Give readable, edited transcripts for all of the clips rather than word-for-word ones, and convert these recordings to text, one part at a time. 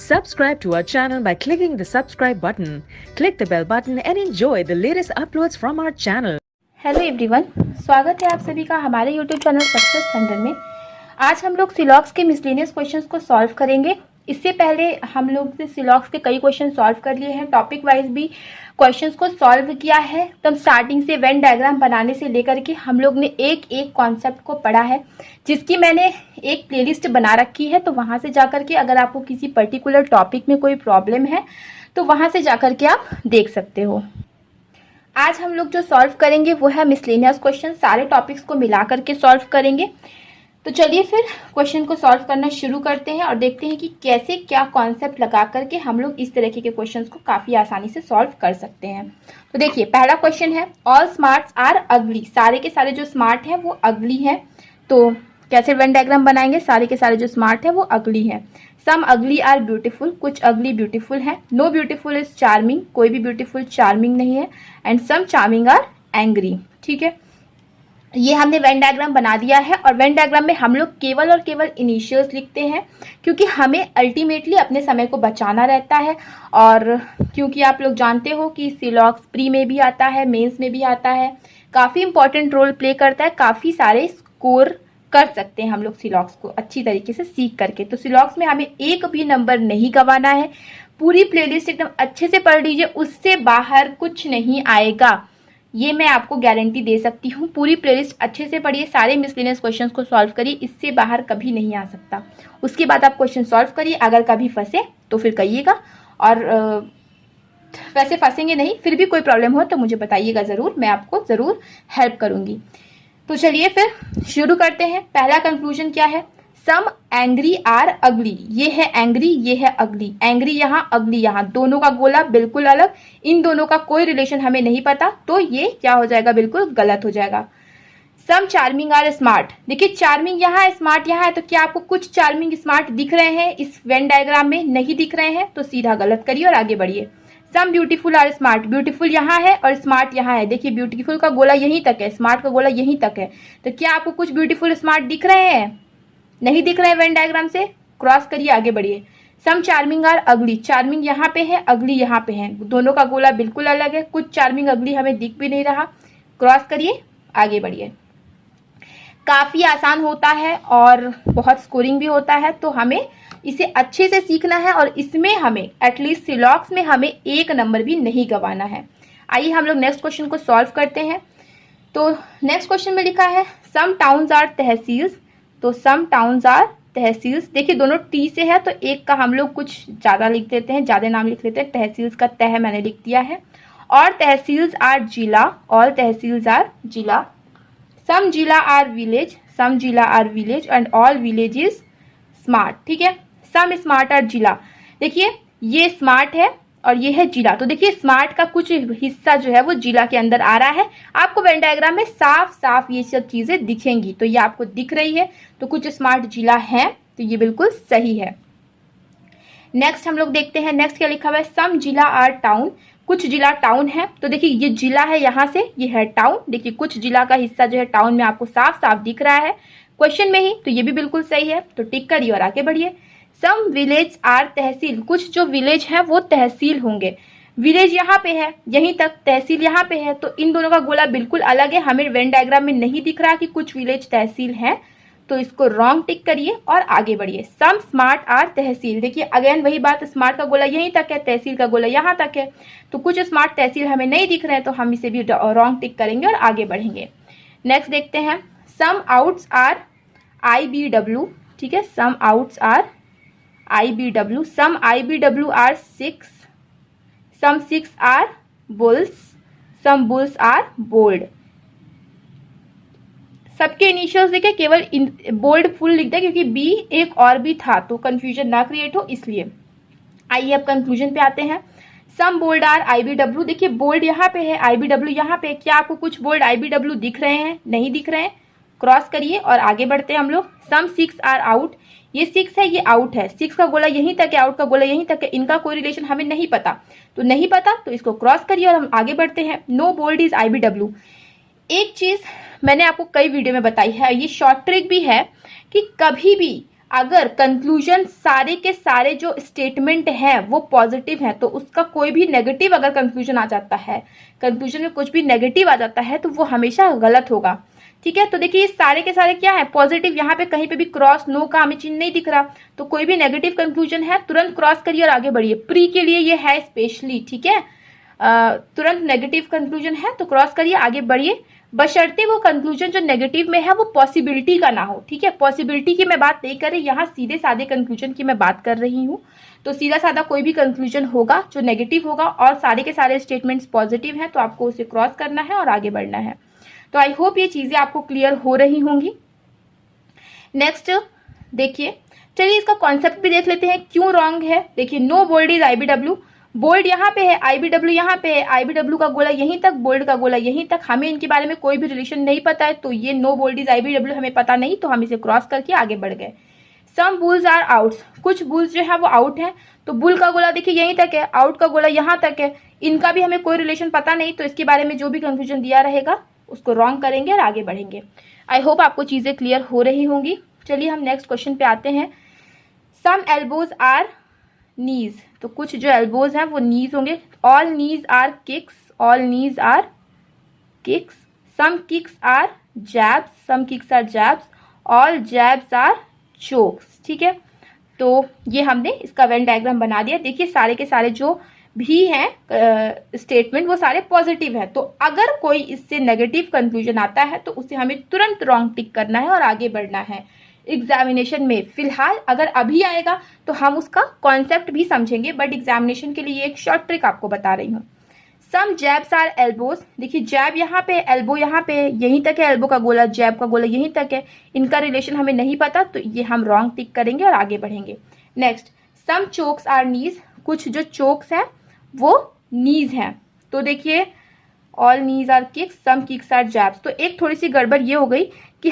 Subscribe to our channel by clicking the subscribe button. Click the bell button and enjoy the latest uploads from our channel. Hello everyone, स्वागत है आप सभी का हमारे YouTube channel success thunder में। आज हम लोग सिलॉक्स के मिसलेनियस क्वेश्चंस को सॉल्व करेंगे। इससे पहले हम लोग ने सिलॉक्स के कई क्वेश्चन सॉल्व कर लिए हैं, टॉपिक वाइज भी क्वेश्चंस को सॉल्व किया है। तब स्टार्टिंग से वेन डायग्राम बनाने से लेकर के हम लोग ने एक एक कॉन्सेप्ट को पढ़ा है, जिसकी मैंने एक प्लेलिस्ट बना रखी है। तो वहां से जाकर के अगर आपको किसी पर्टिकुलर टॉपिक में कोई प्रॉब्लम है तो वहां से जाकर के आप देख सकते हो। आज हम लोग जो सॉल्व करेंगे वो है मिसलेनियस क्वेश्चन, सारे टॉपिक्स को मिला करके सॉल्व करेंगे। तो चलिए फिर क्वेश्चन को सॉल्व करना शुरू करते हैं और देखते हैं कि कैसे क्या कॉन्सेप्ट लगा करके हम लोग इस तरीके के क्वेश्चंस को काफी आसानी से सॉल्व कर सकते हैं। तो देखिए, पहला क्वेश्चन है ऑल स्मार्ट्स आर अगली। सारे के सारे जो स्मार्ट है वो अगली है। तो कैसे वेन डायग्राम बनाएंगे? सारे के सारे जो स्मार्ट है वो अगली है। सम अगली आर ब्यूटीफुल, कुछ अगली ब्यूटीफुल है। नो ब्यूटीफुल इज चार्मिंग, कोई भी ब्यूटीफुल चार्मिंग नहीं है। And some charming are angry. ठीक है, ये हमने वेन डायग्राम बना दिया है। और वेन डायग्राम में हम लोग केवल और केवल इनिशियल्स लिखते हैं, क्योंकि हमें अल्टीमेटली अपने समय को बचाना रहता है। और क्योंकि आप लोग जानते हो कि सिलॉक्स प्री में भी आता है, मेंस में भी आता है, काफी इंपॉर्टेंट रोल प्ले करता है। काफी सारे स्कोर कर सकते हैं हम लोग सिलॉक्स को अच्छी तरीके से सीख करके। तो सिलॉक्स में हमें एक भी नंबर नहीं गंवाना है। पूरी प्लेलिस्ट एकदम अच्छे से पढ़ लीजिए, उससे बाहर कुछ नहीं आएगा, ये मैं आपको गारंटी दे सकती हूँ। पूरी प्लेलिस्ट अच्छे से पढ़िए, सारे मिसलेनियस क्वेश्चंस को सॉल्व करिए, इससे बाहर कभी नहीं आ सकता। उसके बाद आप क्वेश्चन सॉल्व करिए, अगर कभी फंसे तो फिर कहिएगा, और वैसे फंसेंगे नहीं, फिर भी कोई प्रॉब्लम हो तो मुझे बताइएगा ज़रूर, मैं आपको ज़रूर हेल्प करूँगी। तो चलिए फिर शुरू करते हैं। पहला कंक्लूजन क्या है? सम एंग्री आर अगली। ये है एंग्री, ये है अगली। एंग्री यहाँ, अगली यहाँ, दोनों का गोला बिल्कुल अलग। इन दोनों का कोई रिलेशन हमें नहीं पता, तो ये क्या हो जाएगा? बिल्कुल गलत हो जाएगा। सम चार्मिंग आर स्मार्ट। देखिए, चार्मिंग यहाँ है, स्मार्ट यहाँ है। तो क्या आपको कुछ चार्मिंग स्मार्ट दिख रहे हैं इस वेन डायग्राम में? नहीं दिख रहे हैं, तो सीधा गलत करिए और आगे बढ़िए। Some beautiful are smart. Beautiful यहाँ है और स्मार्ट यहाँ है। देखिए, ब्यूटीफुल का गोला यहीं तक है, स्मार्ट का गोला यहीं तक है। तो क्या आपको कुछ ब्यूटीफुल स्मार्ट दिख रहे हैं? नहीं दिख रहे हैं। वेन डायग्राम से क्रॉस करिए, आगे बढ़िए। सम चार्मिंग आर अगली। चार्मिंग यहाँ पे है, अगली यहाँ पे है, दोनों का गोला बिल्कुल अलग है। कुछ चार्मिंग अगली हमें दिख भी नहीं रहा, क्रॉस करिए, आगे बढ़िए। काफी आसान होता है और बहुत स्कोरिंग भी होता है, तो हमें इसे अच्छे से सीखना है और इसमें हमें एटलीस्ट सिलॉक्स में हमें एक नंबर भी नहीं गंवाना है। आइए हम लोग नेक्स्ट क्वेश्चन को सॉल्व करते हैं। तो नेक्स्ट क्वेश्चन में लिखा है सम टाउन्स आर तहसील्स। तो सम टाउन्स आर तहसील्स। देखिए, दोनों टी से है तो एक का हम लोग कुछ ज्यादा लिख देते हैं, ज्यादा नाम लिख लेते हैं। तहसील्स का तह मैंने लिख दिया है। और tehsils are zila, all tehsils are zila. Some zila are village, some zila are village and all villages smart. ठीक है, सम स्मार्ट आर जिला। देखिए, ये स्मार्ट है और ये है जिला। तो देखिए, स्मार्ट का कुछ हिस्सा जो है वो जिला के अंदर आ रहा है। आपको वेन डायग्राम में साफ साफ ये सब चीजें दिखेंगी, तो ये आपको दिख रही है। तो कुछ स्मार्ट जिला है, तो ये बिल्कुल सही है। नेक्स्ट हम लोग देखते हैं, नेक्स्ट क्या लिखा हुआ है? सम जिला आर टाउन। कुछ जिला टाउन है। तो देखिए, ये जिला है, यहाँ से ये है टाउन। देखिए, कुछ जिला का हिस्सा जो है टाउन में आपको साफ साफ दिख रहा है क्वेश्चन में ही, तो ये भी बिल्कुल सही है। तो टिक करिए और आगे बढ़िए। सम विलेज आर तहसील। कुछ जो विलेज है वो तहसील होंगे। विलेज यहाँ पे है, यहीं तक, तहसील यहाँ पे है, तो इन दोनों का गोला बिल्कुल अलग है। हमें वेन डायग्राम में नहीं दिख रहा कि कुछ विलेज तहसील है, तो इसको रॉन्ग टिक करिए और आगे बढ़िए। सम स्मार्ट आर तहसील। देखिए, अगेन वही बात, स्मार्ट का गोला यहीं तक है, तहसील का गोला यहाँ तक है, तो कुछ स्मार्ट तहसील हमें नहीं दिख रहे हैं, तो हम इसे भी रॉन्ग टिक करेंगे और आगे बढ़ेंगे। नेक्स्ट देखते हैं, सम आउट्स आर IBW। ठीक है, some outs are IBW। Some IBW are 6, some 6 are bulls, some bulls are bowled. सबके इनिशियल्स देखे, केवल बोल्ड फुल लिख दे, क्योंकि बी एक और भी था तो कंफ्यूजन ना क्रिएट हो, इसलिए। आइए अब कंक्लूजन पे आते हैं। सम बोल्ड आर IBW। देखिए, बोल्ड यहाँ पे है, IBW यहाँ पे। क्या आपको कुछ बोल्ड IBW दिख रहे हैं? नहीं दिख रहे हैं, क्रॉस करिए और आगे बढ़ते हैं हम लोग। सम 6 आर आउट। ये 6 है, ये आउट है। 6 का गोला यहीं तक है, आउट का गोला यहीं तक है, इनका कोई रिलेशन हमें नहीं पता, तो नहीं पता तो इसको क्रॉस करिए और हम आगे बढ़ते हैं। No bold is IBW। एक चीज मैंने आपको कई वीडियो में बताई है, ये शॉर्ट ट्रिक भी है कि कभी भी अगर कंक्लूजन सारे के सारे जो स्टेटमेंट है वो पॉजिटिव है तो उसका कोई भी नेगेटिव अगर कंक्लूजन आ जाता है, कंक्लूजन में कुछ भी नेगेटिव आ जाता है तो वो हमेशा गलत होगा। ठीक है, तो देखिए ये सारे के सारे क्या है, पॉजिटिव। यहाँ पे कहीं पे भी क्रॉस, नो का हमें चिन्ह नहीं दिख रहा, तो कोई भी नेगेटिव कंक्लूजन है तुरंत क्रॉस करिए और आगे बढ़िए। प्री के लिए ये है स्पेशली, ठीक है, तुरंत नेगेटिव कंक्लूजन है तो क्रॉस करिए, आगे बढ़िए, बशर्ते वो कंक्लूजन जो नेगेटिव में है वो पॉसिबिलिटी का ना हो। ठीक है, पॉसिबिलिटी की मैं बात नहीं कर रही, यहाँ सीधे साधे कंक्लूजन की मैं बात कर रही हूँ। तो सीधा साधा कोई भी कंक्लूजन होगा जो नेगेटिव होगा और सारे के सारे स्टेटमेंट्स पॉजिटिव हैं तो आपको उसे क्रॉस करना है और आगे बढ़ना है। तो आई होप ये चीजें आपको क्लियर हो रही होंगी। नेक्स्ट देखिए, चलिए इसका कॉन्सेप्ट भी देख लेते हैं क्यों रॉन्ग है। देखिए, नो बोल्ड इज आईबीडब्ल्यू, बोल्ड यहाँ पे है, आईबीडब्ल्यू यहाँ पे है, आईबीडब्ल्यू का गोला यहीं तक, बोल्ड का गोला यहीं तक, हमें इनके बारे में कोई भी रिलेशन नहीं पता है तो ये नो बोल्ड इज आईबीडब्ल्यू हमें पता नहीं, तो हम इसे क्रॉस करके आगे बढ़ गए। सम बुल्स आर आउट्स, कुछ बुल्स जो है वो आउट है, तो बुल का गोला देखिए यहीं तक है, आउट का गोला यहाँ तक है, इनका भी हमें कोई रिलेशन पता नहीं, तो इसके बारे में जो भी कंक्लूजन दिया रहेगा उसको रॉन्ग करेंगे और आगे बढ़ेंगे। आई होप आपको चीजें क्लियर हो रही होंगी। चलिए हम नेक्स्ट क्वेश्चन पे आते हैं। सम एल्बोज आर नीज, तो कुछ जो एल्बोज हैं वो नीज होंगे। All knees are kicks, all knees are kicks, some kicks are jabs, some kicks are jabs, all jabs are chokes. ठीक है, तो ये हमने इसका वेन डायग्राम बना दिया। देखिए सारे के सारे जो भी हैं स्टेटमेंट वो सारे पॉजिटिव है, तो अगर कोई इससे नेगेटिव कंक्लूजन आता है तो उसे हमें तुरंत रॉन्ग टिक करना है और आगे बढ़ना है एग्जामिनेशन में। फिलहाल अगर अभी आएगा तो हम उसका कॉन्सेप्ट भी समझेंगे, बट एग्जामिनेशन के लिए एक शॉर्ट ट्रिक आपको बता रही हूँ। सम जैब्स आर एल्बोज, देखिए जैब यहाँ पे, एल्बो यहाँ पे, यहीं तक है एल्बो का गोला, जैब का गोला यहीं तक है, इनका रिलेशन हमें नहीं पता तो ये हम रॉन्ग टिक करेंगे और आगे बढ़ेंगे। Next, some chokes are knees, कुछ जो चोक्स है वो नीज है, तो देखिए all knees are kicks, some kicks are jabs. तो एक थोड़ी सी गड़बड़ ये हो गई कि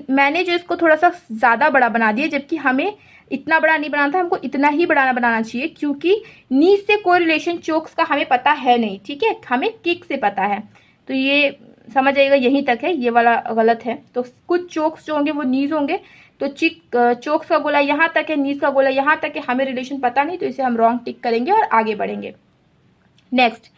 मैंने जो इसको थोड़ा सा ज्यादा बड़ा बना दिया, जबकि हमें इतना बड़ा नहीं बनाना था, हमको इतना ही बनाना चाहिए, क्योंकि नीज से कोई रिलेशन चोक्स का हमें पता है नहीं। ठीक है, हमें किक से पता है, तो ये समझ आइएगा यहीं तक है, ये वाला गलत है। तो कुछ चोक्स जो होंगे वो नीज होंगे, तो चोक्स का गोला यहाँ तक है, नीज का गोला यहाँ तक है, हमें रिलेशन पता नहीं, तो इसे हम रॉन्ग टिक करेंगे और आगे बढ़ेंगे। Next,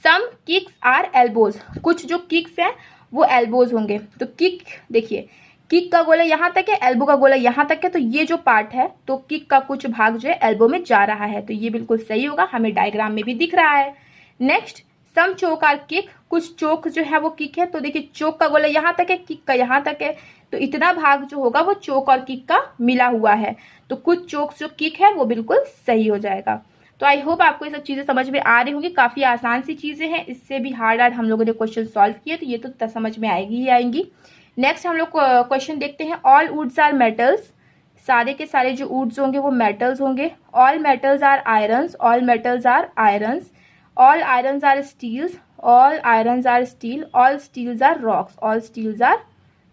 some kicks are elbows, कुछ जो किक्स हैं वो एल्बोज होंगे, तो किक देखिए किक का गोला यहाँ तक है, एल्बो का गोला यहाँ तक है, तो ये जो पार्ट है तो किक का कुछ भाग जो है एल्बो में जा रहा है, तो ये बिल्कुल सही होगा, हमें डायग्राम में भी दिख रहा है। Next, some choke are kick, कुछ चोक जो है वो किक है, तो देखिए चोक का गोला यहाँ तक है, किक का यहाँ तक है, तो इतना भाग जो होगा वो चोक और किक का मिला हुआ है, तो कुछ चोक्स जो किक है वो बिल्कुल सही हो जाएगा। तो आई होप आपको ये सब चीजें समझ में आ रही होंगी, काफी आसान सी चीजें हैं, इससे भी हार्ड हम लोगों ने क्वेश्चन सॉल्व किए, तो ये तो समझ में आएगी ही आएंगी। नेक्स्ट हम लोग क्वेश्चन देखते हैं। ऑल वुड्स आर मेटल्स, सारे के सारे जो वुड्स होंगे वो मेटल्स होंगे। All metals are irons, all metals are irons, all irons are steels, all irons are steel, all steels are rocks, all steels are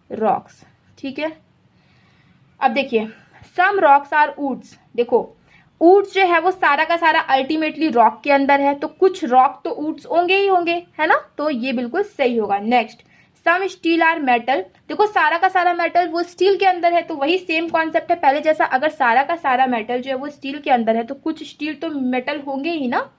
rocks. ठीक है, अब देखिए सम रॉक्स आर वुड्स, देखो वुड्स जो है वो सारा का सारा अल्टीमेटली रॉक के अंदर है, तो कुछ रॉक तो वुड्स होंगे ही होंगे, है ना, तो ये बिल्कुल सही होगा। Next, some steel are metal, देखो सारा का सारा मेटल वो स्टील के अंदर है, तो वही सेम कॉन्सेप्ट है पहले जैसा, अगर सारा का सारा मेटल जो है वो स्टील के अंदर है तो कुछ स्टील तो मेटल होंगे ही ना।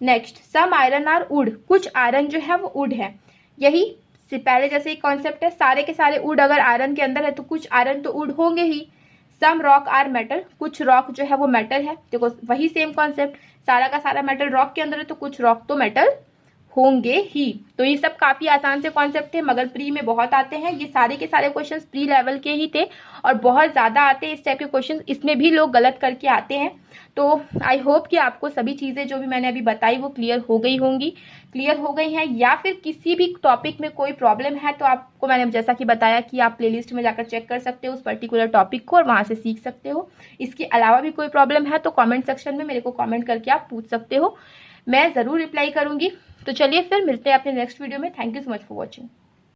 Next, some iron are wood, कुछ आयरन जो है वो वुड है, यही से पहले जैसे एक कॉन्सेप्ट है, सारे के सारे वुड अगर आयरन के अंदर है तो कुछ आयरन तो वुड होंगे ही। सम रॉक आर मेटल, कुछ रॉक जो है वो मेटल है, देखो वही सेम कॉन्सेप्ट, सारा का सारा मेटल रॉक के अंदर है तो कुछ रॉक तो मेटल होंगे ही। तो ये सब काफी आसान से कॉन्सेप्ट थे, मगर प्री में बहुत आते हैं, ये सारे के सारे क्वेश्चंस प्री लेवल के ही थे और बहुत ज्यादा आते हैं इस टाइप के क्वेश्चंस, इसमें भी लोग गलत करके आते हैं। तो आई होप कि आपको सभी चीजें जो भी मैंने अभी बताई वो क्लियर हो गई होंगी, क्लियर हो गई हैं, या फिर किसी भी टॉपिक में कोई प्रॉब्लम है तो आपको मैंने जैसा कि बताया कि आप प्लेलिस्ट में जाकर चेक कर सकते हो उस पर्टिकुलर टॉपिक को और वहां से सीख सकते हो। इसके अलावा भी कोई प्रॉब्लम है तो कॉमेंट सेक्शन में मेरे को कॉमेंट करके आप पूछ सकते हो, मैं जरूर रिप्लाई करूंगी। तो चलिए फिर मिलते हैं अपने नेक्स्ट वीडियो में। Thank you so much for watching.